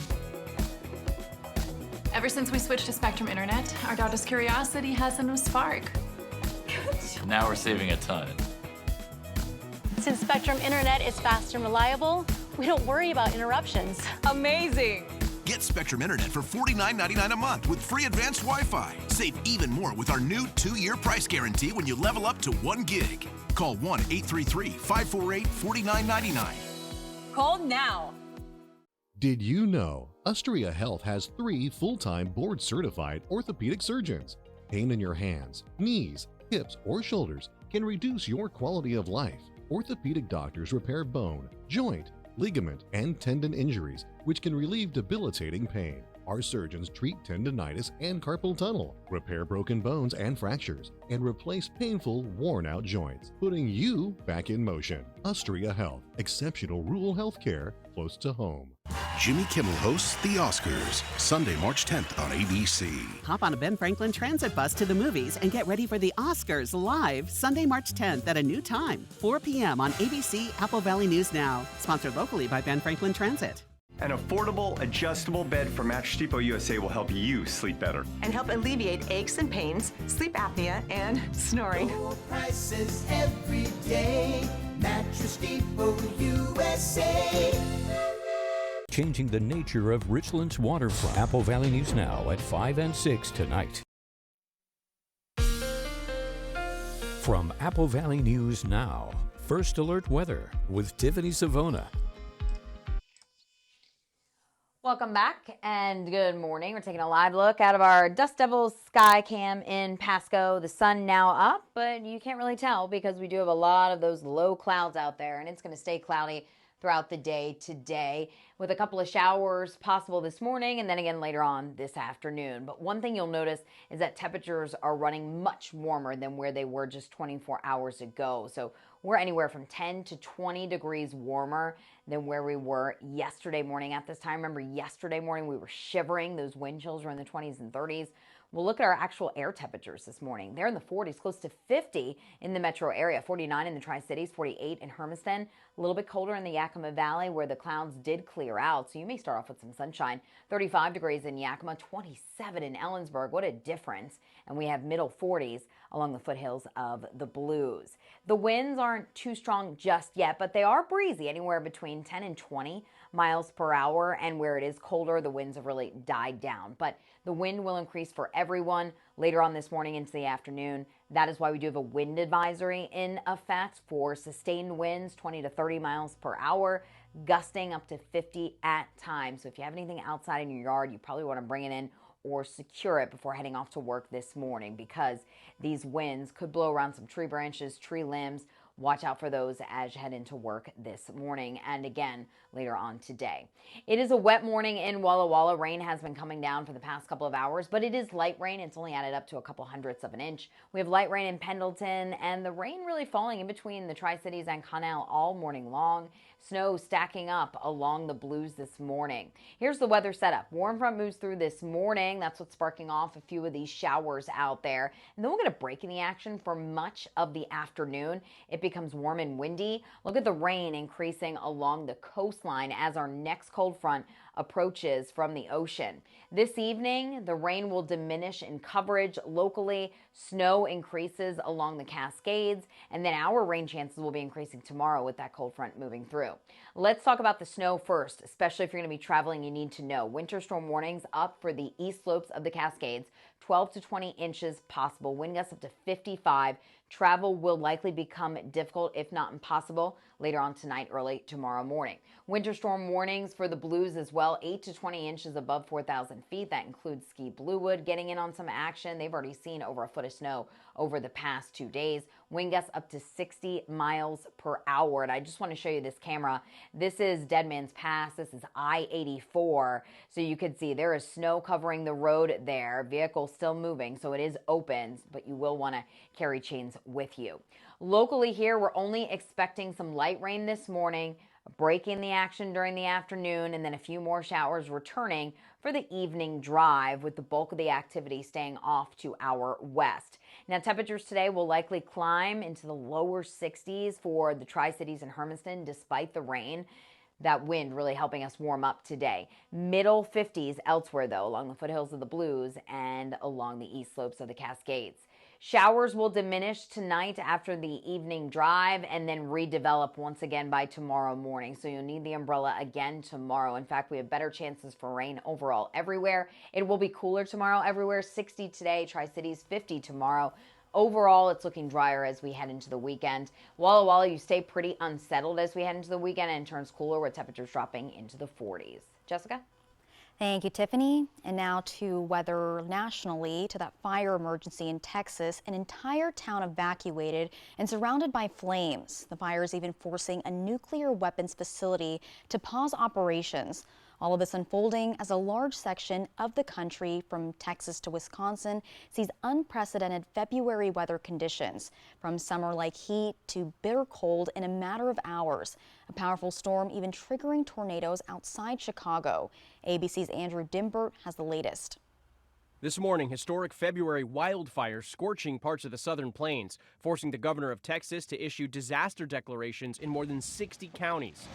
Ever since we switched to Spectrum Internet, our daughter's curiosity has a new spark. Now we're saving a ton. Since Spectrum Internet is fast and reliable, we don't worry about interruptions. Amazing! Get Spectrum Internet for $49.99 a month with free advanced Wi-Fi. Save even more with our new 2-year price guarantee when you level up to 1 gig. Call 1-833-548-4999. Call now. Did you know Ustria Health has 3 full-time board-certified orthopedic surgeons? Pain in your hands, knees, hips, or shoulders can reduce your quality of life. Orthopedic doctors repair bone, joint, ligament, and tendon injuries, which can relieve debilitating pain. Our surgeons treat tendonitis and carpal tunnel, repair broken bones and fractures, and replace painful, worn-out joints, putting you back in motion. Ustria Health, exceptional rural health care close to home. Jimmy Kimmel hosts The Oscars, Sunday, March 10th on ABC. Hop on a Ben Franklin Transit bus to the movies and get ready for the Oscars live Sunday, March 10th at a new time, 4 p.m. on ABC Apple Valley News Now. Sponsored locally by Ben Franklin Transit. An affordable, adjustable bed from Mattress Depot USA will help you sleep better. And help alleviate aches and pains, sleep apnea, and snoring. Low prices every day. Mattress Depot USA. Changing the nature of Richland's waterfront. Apple Valley News Now at 5 and 6 tonight. From Apple Valley News Now, First Alert Weather with Tiffany Savona. Welcome back and good morning. We're taking a live look out of our Dust Devils sky cam in Pasco. The sun now up, but you can't really tell because we do have a lot of those low clouds out there, and it's going to stay cloudy throughout the day today with a couple of showers possible this morning and then again later on this afternoon. But one thing you'll notice is that temperatures are running much warmer than where they were just 24 hours ago. So we're anywhere from 10 to 20 degrees warmer than where we were yesterday morning at this time. Remember, yesterday morning we were shivering. Those wind chills were in the 20s and 30s. We'll look at our actual air temperatures this morning. They're in the 40s, close to 50 in the metro area, 49 in the Tri-Cities, 48 in Hermiston, a little bit colder in the Yakima Valley where the clouds did clear out, so you may start off with some sunshine. 35 degrees in Yakima, 27 in Ellensburg. What a difference. And we have middle 40s along the foothills of the Blues. The winds aren't too strong just yet, but they are breezy, anywhere between 10 and 20 miles per hour. And where it is colder, the winds have really died down. But the wind will increase for everyone later on this morning into the afternoon. That is why we do have a wind advisory in effect for sustained winds, 20 to 30 miles per hour, gusting up to 50 at times. So if you have anything outside in your yard, you probably want to bring it in or secure it before heading off to work this morning because these winds could blow around some tree branches, tree limbs. Watch out for those as you head into work this morning and again later on today. It is a wet morning in Walla Walla. Rain has been coming down for the past couple of hours, but it is light rain. It's only added up to a couple hundredths of an inch. We have light rain in Pendleton and the rain really falling in between the Tri-Cities and Connell all morning long. Snow stacking up along the Blues this morning. Here's the weather setup. Warm front moves through this morning. That's what's sparking off a few of these showers out there. And then we'll get a break in the action for much of the afternoon. It becomes warm and windy. Look at the rain increasing along the coastline as our next cold front approaches from the ocean. This evening, the rain will diminish in coverage locally. Snow increases along the Cascades, and then our rain chances will be increasing tomorrow with that cold front moving through. Let's talk about the snow first, especially if you're going to be traveling. You need to know winter storm warnings up for the east slopes of the Cascades, 12 to 20 inches possible, wind gusts up to 55. Travel will likely become difficult, if not impossible, later on tonight, early tomorrow morning. Winter storm warnings for the Blues as well, 8 to 20 inches above 4,000 feet. That includes Ski Bluewood getting in on some action. They've already seen over a foot of snow over the past 2 days. Wind gusts up to 60 miles per hour. And I just want to show you this camera. This is Dead Man's Pass. This is I-84. So you can see there is snow covering the road there. Vehicles still moving, so it is open, but you will want to carry chains with you. Locally here, we're only expecting some light rain this morning, a break in the action during the afternoon, and then a few more showers returning for the evening drive, with the bulk of the activity staying off to our west. Now, temperatures today will likely climb into the lower 60s for the Tri-Cities and Hermiston despite the rain. That wind really helping us warm up today. Middle 50s elsewhere, though, along the foothills of the Blues and along the east slopes of the Cascades. Showers will diminish tonight after the evening drive and then redevelop once again by tomorrow morning. So you'll need the umbrella again tomorrow. In fact, we have better chances for rain overall everywhere. It will be cooler tomorrow everywhere. 60 today, Tri-Cities 50 tomorrow. Overall, it's looking drier as we head into the weekend. Walla Walla, you stay pretty unsettled as we head into the weekend and it turns cooler with temperatures dropping into the 40s. Jessica? Thank you, Tiffany. And now to weather nationally, to that fire emergency in Texas. An entire town evacuated and surrounded by flames. The fire is even forcing a nuclear weapons facility to pause operations. All of this unfolding as a large section of the country from Texas to Wisconsin sees unprecedented February weather conditions, from summer-like heat to bitter cold in a matter of hours. A powerful storm even triggering tornadoes outside Chicago. ABC's Andrew Dimbert has the latest. This morning, historic February wildfires scorching parts of the southern plains, forcing the governor of Texas to issue disaster declarations in more than 60 counties.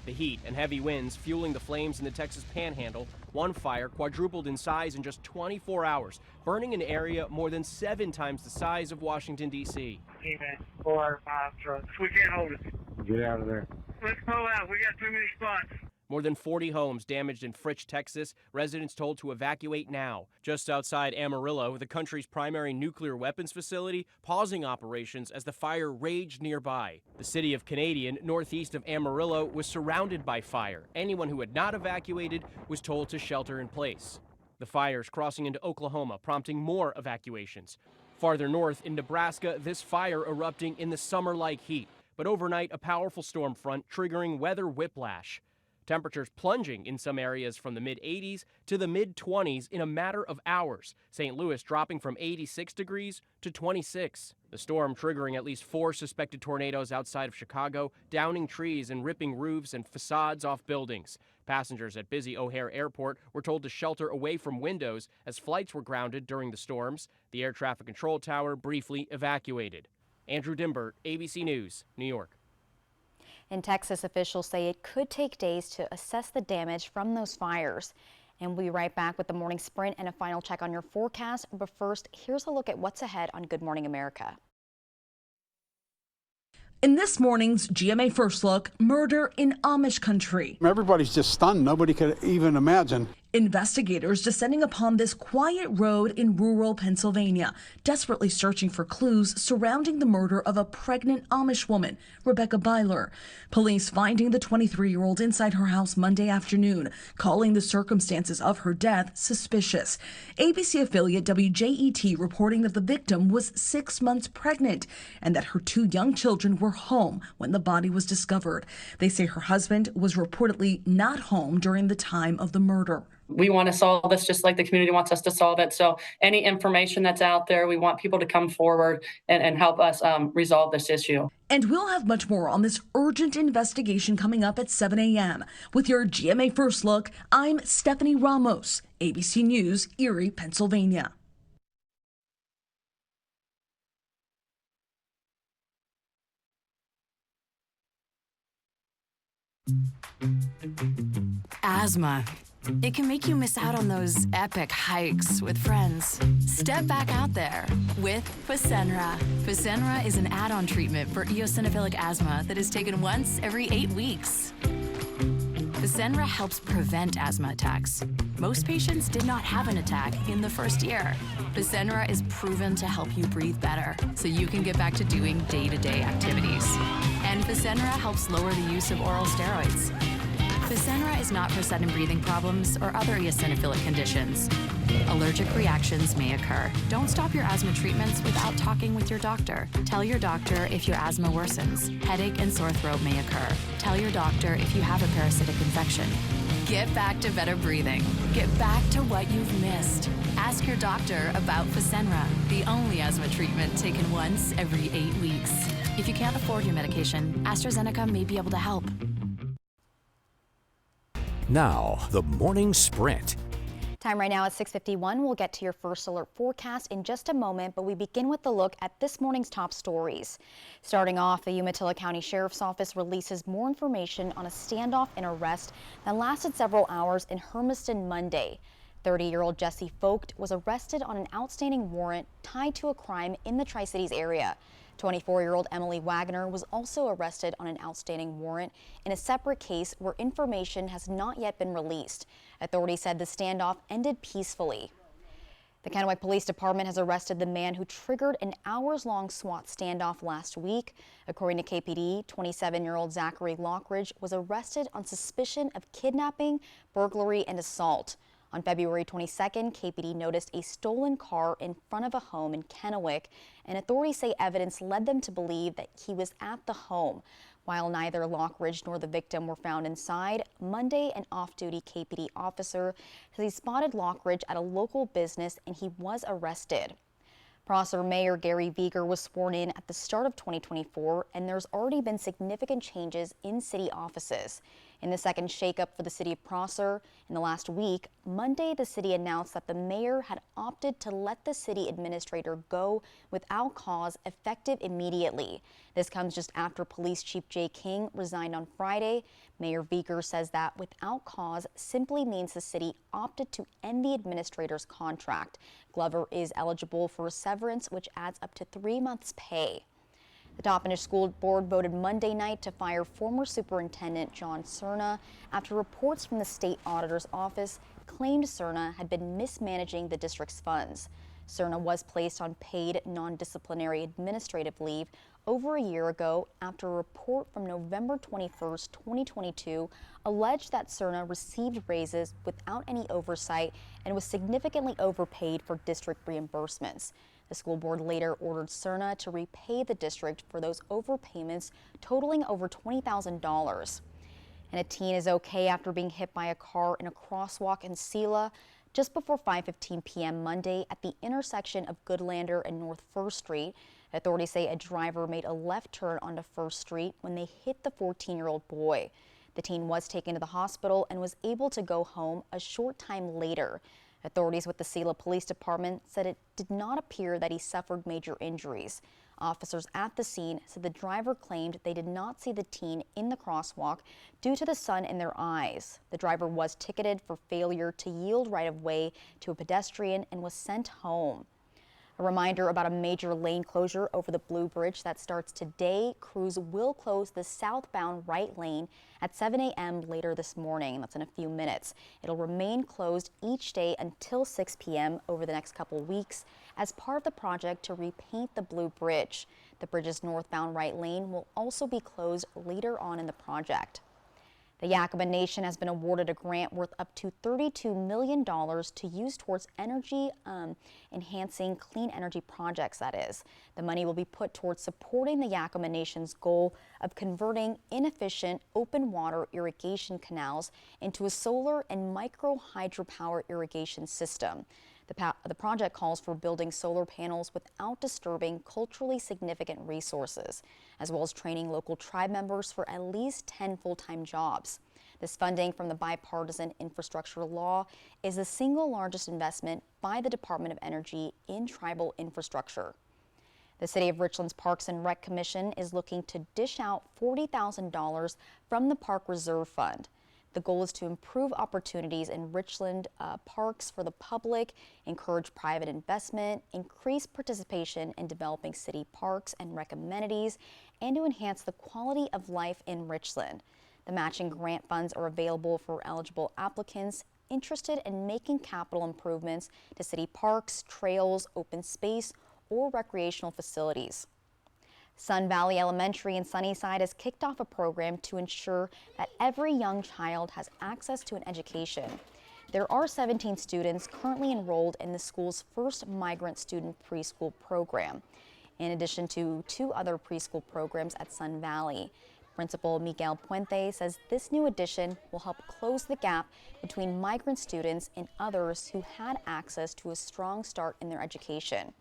The heat and heavy winds fueling the flames in the Texas Panhandle. One fire quadrupled in size in just 24 hours, burning an area more than 7 times the size of Washington, D.C. Hey, man, 4 or 5 trucks. We can't hold it. Get out of there. Let's pull out. We got too many spots. More than 40 homes damaged in Fritch, Texas. Residents told to evacuate now. Just outside Amarillo, the country's primary nuclear weapons facility, pausing operations as the fire raged nearby. The city of Canadian, northeast of Amarillo, was surrounded by fire. Anyone who had not evacuated was told to shelter in place. The fires crossing into Oklahoma, prompting more evacuations. Farther north in Nebraska, this fire erupting in the summer-like heat. But overnight, a powerful storm front triggering weather whiplash. Temperatures plunging in some areas from the mid-80s to the mid-20s in a matter of hours. St. Louis dropping from 86 degrees to 26. The storm triggering at least 4 suspected tornadoes outside of Chicago, downing trees and ripping roofs and facades off buildings. Passengers at busy O'Hare Airport were told to shelter away from windows as flights were grounded during the storms. The air traffic control tower briefly evacuated. Andrew Dimbert, ABC News, New York. In Texas, officials say it could take days to assess the damage from those fires. And we'll be right back with the morning sprint and a final check on your forecast. But first, here's a look at what's ahead on Good Morning America. In this morning's GMA First Look, murder in Amish country. Everybody's just stunned. Nobody could even imagine. Investigators descending upon this quiet road in rural Pennsylvania, desperately searching for clues surrounding the murder of a pregnant Amish woman, Rebecca Byler. Police finding the 23-year-old inside her house Monday afternoon, calling the circumstances of her death suspicious. ABC affiliate WJET reporting that the victim was 6 months pregnant and that her 2 young children were home when the body was discovered. They say her husband was reportedly not home during the time of the murder. We want to solve this just like the community wants us to solve it. So any information that's out there, we want people to come forward and help us resolve this issue. And we'll have much more on this urgent investigation coming up at 7 a.m. With your GMA First Look, I'm Stephanie Ramos, ABC News, Erie, Pennsylvania. Asthma. It can make you miss out on those epic hikes with friends. Step back out there with Fasenra. Fasenra is an add-on treatment for eosinophilic asthma that is taken once every 8 weeks. Fasenra helps prevent asthma attacks. Most patients did not have an attack in the first year. Fasenra is proven to help you breathe better so you can get back to doing day-to-day activities. And Fasenra helps lower the use of oral steroids. Fasenra is not for sudden breathing problems or other eosinophilic conditions. Allergic reactions may occur. Don't stop your asthma treatments without talking with your doctor. Tell your doctor if your asthma worsens. Headache and sore throat may occur. Tell your doctor if you have a parasitic infection. Get back to better breathing. Get back to what you've missed. Ask your doctor about Fasenra, the only asthma treatment taken once every 8 weeks. If you can't afford your medication, AstraZeneca may be able to help. Now, the morning sprint. Time right now at 6:51. We'll get to your first alert forecast in just a moment, but we begin with a look at this morning's top stories. Starting off, the Umatilla County Sheriff's Office releases more information on a standoff and arrest that lasted several hours in Hermiston Monday. 30-year-old Jesse Vogt was arrested on an outstanding warrant tied to a crime in the Tri-Cities area. 24-year-old Emily Wagner was also arrested on an outstanding warrant in a separate case where information has not yet been released. Authorities said the standoff ended peacefully. The Kennewick Police Department has arrested the man who triggered an hours-long SWAT standoff last week. According to KPD, 27-year-old Zachary Lockridge was arrested on suspicion of kidnapping, burglary, and assault. On February 22nd, KPD noticed a stolen car in front of a home in Kennewick, and authorities say evidence led them to believe that he was at the home. While neither Lockridge nor the victim were found inside, Monday an off-duty KPD officer says he spotted Lockridge at a local business and he was arrested. Prosser Mayor Gary Veiger was sworn in at the start of 2024, and there's already been significant changes in city offices. In the second shakeup for the city of Prosser in the last week, Monday the city announced that the mayor had opted to let the city administrator go without cause, effective immediately. This comes just after Police Chief Jay King resigned on Friday. Mayor Veiger says that without cause simply means the city opted to end the administrator's contract. Glover is eligible for a severance, which adds up to 3 months' pay. The Toppenish School Board voted Monday night to fire former Superintendent John Cerna after reports from the state auditor's office claimed Cerna had been mismanaging the district's funds. Cerna was placed on paid non-disciplinary administrative leave over a year ago after a report from November 21st, 2022 alleged that Cerna received raises without any oversight and was significantly overpaid for district reimbursements. The school board later ordered Cerna to repay the district for those overpayments totaling over $20,000. And a teen is okay after being hit by a car in a crosswalk in Sela just before 5:15 p.m. Monday at the intersection of Goodlander and North First Street. Authorities say a driver made a left turn onto First Street when they hit the 14-year-old boy. The teen was taken to the hospital and was able to go home a short time later. Authorities with the Sela Police Department said it did not appear that he suffered major injuries. Officers at the scene said the driver claimed they did not see the teen in the crosswalk due to the sun in their eyes. The driver was ticketed for failure to yield right-of-way to a pedestrian and was sent home. A reminder about a major lane closure over the Blue Bridge that starts today. Crews will close the southbound right lane at 7 a.m. later this morning. That's in a few minutes. It'll remain closed each day until 6 p.m. over the next couple weeks as part of the project to repaint the Blue Bridge. The bridge's northbound right lane will also be closed later on in the project. The Yakima Nation has been awarded a grant worth up to $32 million to use towards energy enhancing clean energy projects, that is. The money will be put towards supporting the Yakima Nation's goal of converting inefficient open water irrigation canals into a solar and micro hydropower irrigation system. The project calls for building solar panels without disturbing culturally significant resources, as well as training local tribe members for at least 10 full-time jobs. This funding from the bipartisan infrastructure law is the single largest investment by the Department of Energy in tribal infrastructure. The City of Richland's Parks and Rec Commission is looking to dish out $40,000 from the Park Reserve Fund. The goal is to improve opportunities in Richland parks for the public, encourage private investment, increase participation in developing city parks and rec amenities, and to enhance the quality of life in Richland. The matching grant funds are available for eligible applicants interested in making capital improvements to city parks, trails, open space, or recreational facilities. Sun Valley Elementary in Sunnyside has kicked off a program to ensure that every young child has access to an education. There are 17 students currently enrolled in the school's first migrant student preschool program, in addition to 2 other preschool programs at Sun Valley. Principal Miguel Puente says this new addition will help close the gap between migrant students and others who had access to a strong start in their education.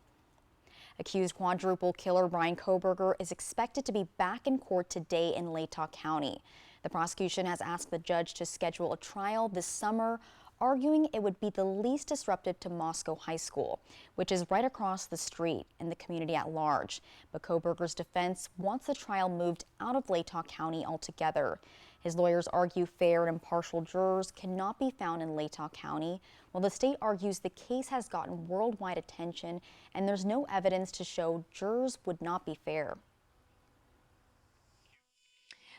Accused quadruple killer Brian Kohberger is expected to be back in court today in Latah County. The prosecution has asked the judge to schedule a trial this summer, arguing it would be the least disruptive to Moscow High School, which is right across the street, and the community at large. But Kohberger's defense wants the trial moved out of Latah County altogether. His lawyers argue fair and impartial jurors cannot be found in Latah County, while the state argues the case has gotten worldwide attention and there's no evidence to show jurors would not be fair.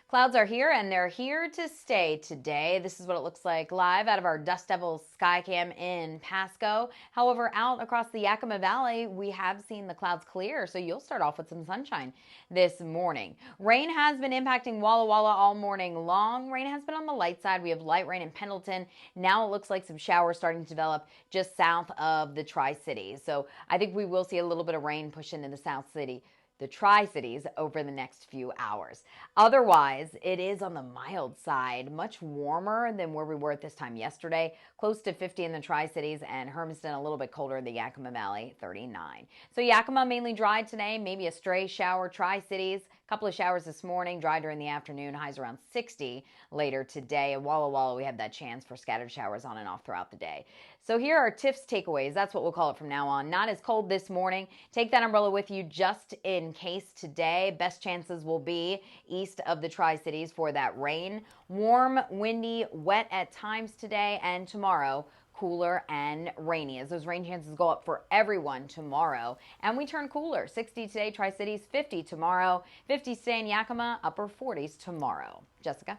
Clouds are here, and they're here to stay today. This is what it looks like live out of our Dust Devils Skycam in Pasco. However, out across the Yakima Valley, we have seen the clouds clear, so you'll start off with some sunshine this morning. Rain has been impacting Walla Walla all morning long. Rain has been on the light side. We have light rain in Pendleton. Now it looks like some showers starting to develop just south of the Tri-Cities. So I think we will see a little bit of rain push into the South City, the Tri-Cities, over the next few hours. Otherwise, it is on the mild side, much warmer than where we were at this time yesterday, close to 50 in the Tri-Cities, and Hermiston a little bit colder in the Yakima Valley, 39. So Yakima mainly dry today, maybe a stray shower. Tri-Cities, a couple of showers this morning, dry during the afternoon, highs around 60 later today. And Walla Walla, we have that chance for scattered showers on and off throughout the day. So here are Tiff's takeaways. That's what we'll call it from now on. Not as cold this morning. Take that umbrella with you just in case today. Best chances will be east of the Tri-Cities for that rain. Warm, windy, wet at times today, and tomorrow cooler and rainy as those rain chances go up for everyone tomorrow. And we turn cooler. 60 today, Tri-Cities, 50 tomorrow, 50 today in Yakima, upper 40s tomorrow. Jessica?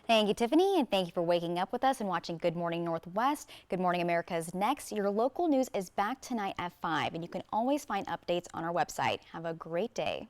Thank you, Tiffany, and thank you for waking up with us and watching Good Morning Northwest. Good Morning America is next. Your local news is back tonight at 5, and you can always find updates on our website. Have a great day.